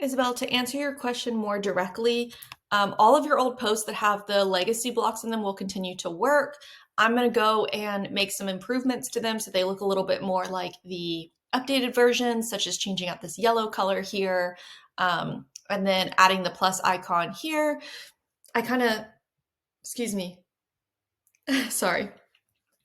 Isabel, to answer your question more directly, all of your old posts that have the legacy blocks in them will continue to work. I'm going to go and make some improvements to them so they look a little bit more like the updated version, such as changing out this yellow color here, and then adding the plus icon here. I kind of, excuse me, sorry.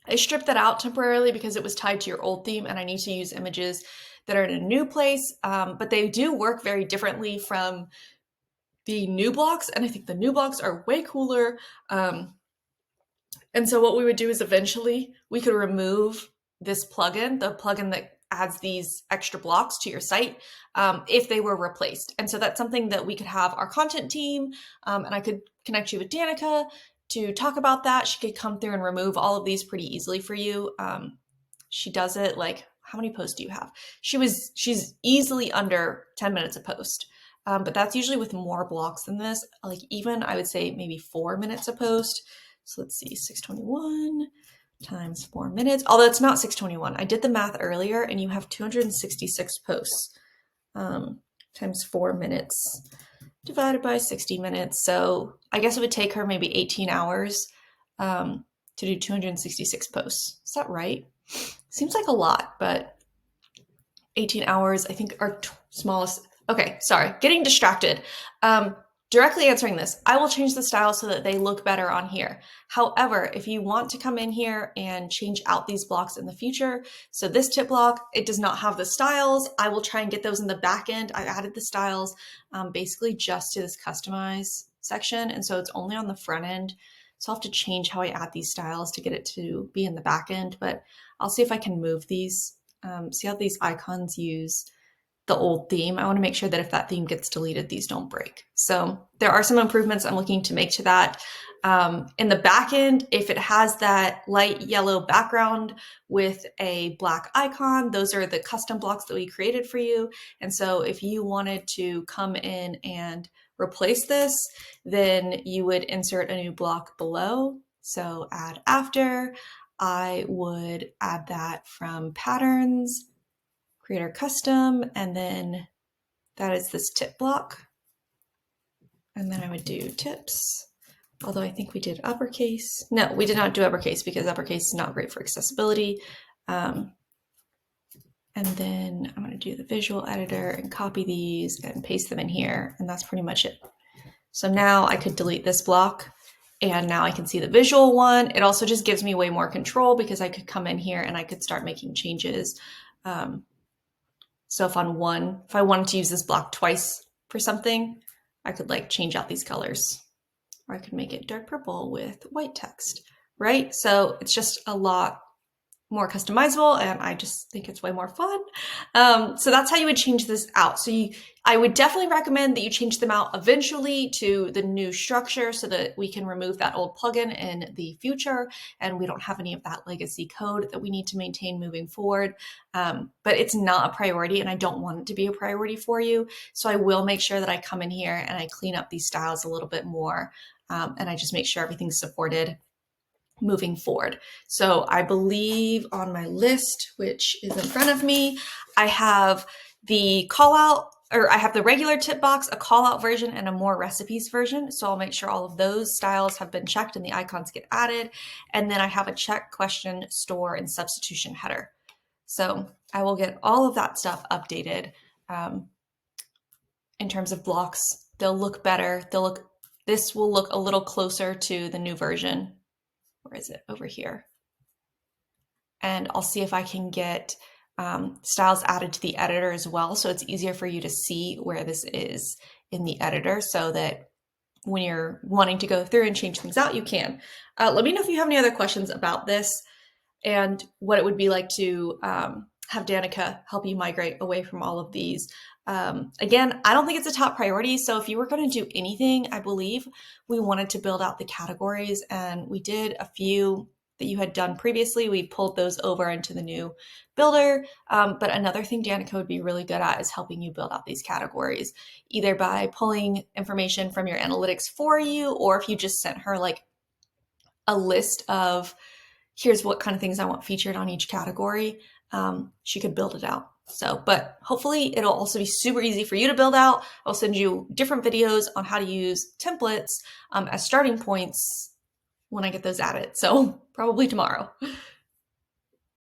I stripped that out temporarily because it was tied to your old theme and I need to use images that are in a new place, but they do work very differently from the new blocks, and I think the new blocks are way cooler. And so what we would do is eventually we could remove this plugin, the plugin that adds these extra blocks to your site, if they were replaced. And so that's something that we could have our content team, and I could connect you with Danica to talk about that. She could come through and remove all of these pretty easily for you. She does it like, how many posts do you have? She's easily under 10 minutes a post. But that's usually with more blocks than this. Like even I would say maybe 4 minutes a post. So let's see, 621 times 4 minutes. Although it's not 621. I did the math earlier and you have 266 posts times 4 minutes divided by 60 minutes. So I guess it would take her maybe 18 hours to do 266 posts. Is that right? Seems like a lot, but 18 hours, I think our smallest. Okay, sorry, getting distracted. Directly answering this, I will change the style so that they look better on here. However, if you want to come in here and change out these blocks in the future, so this tip block, it does not have the styles. I will try and get those in the back end. I added the styles basically just to this customize section, and so it's only on the front end. So I'll have to change how I add these styles to get it to be in the back end, but I'll see if I can move these. See how these icons use the old theme. I want to make sure that if that theme gets deleted, these don't break. So there are some improvements I'm looking to make to that. In the back end, if it has that light yellow background with a black icon, those are the custom blocks that we created for you. And so if you wanted to come in and replace this, then you would insert a new block below. So add after. I would add that from patterns, create our custom, and then that is this tip block. And then I would do tips, although I think we did uppercase. No, we did not do uppercase because uppercase is not great for accessibility. And then I'm going to do the visual editor and copy these and paste them in here. And that's pretty much it. So now I could delete this block and now I can see the visual one. It also just gives me way more control because I could come in here and I could start making changes. So if I wanted to use this block twice for something, I could like change out these colors, or I could make it dark purple with white text, right? So it's just a lot more customizable and I just think it's way more fun. So that's how you would change this out. So I would definitely recommend that you change them out eventually to the new structure so that we can remove that old plugin in the future and we don't have any of that legacy code that we need to maintain moving forward. But it's not a priority and I don't want it to be a priority for you. So I will make sure that I come in here and I clean up these styles a little bit more and I just make sure everything's supported moving forward. So I believe on my list, which is in front of me, I have the call out, or I have the regular tip box, a call out version, and a more recipes version. So I'll make sure all of those styles have been checked and the icons get added. And then I have a check, question, store, and substitution header. So I will get all of that stuff updated in terms of blocks. They'll look better. This will look a little closer to the new version. Where is it? Over here. And I'll see if I can get styles added to the editor as well. So it's easier for you to see where this is in the editor so that when you're wanting to go through and change things out, you can. Let me know if you have any other questions about this and what it would be like to have Danica help you migrate away from all of these. Again, I don't think it's a top priority. So if you were going to do anything, I believe we wanted to build out the categories and we did a few that you had done previously. We pulled those over into the new builder. But another thing Danica would be really good at is helping you build out these categories, either by pulling information from your analytics for you, or if you just sent her like a list of here's what kind of things I want featured on each category, she could build it out So, but hopefully it'll also be super easy for you to build out. I'll send you different videos on how to use templates as starting points when I get those added. So probably tomorrow.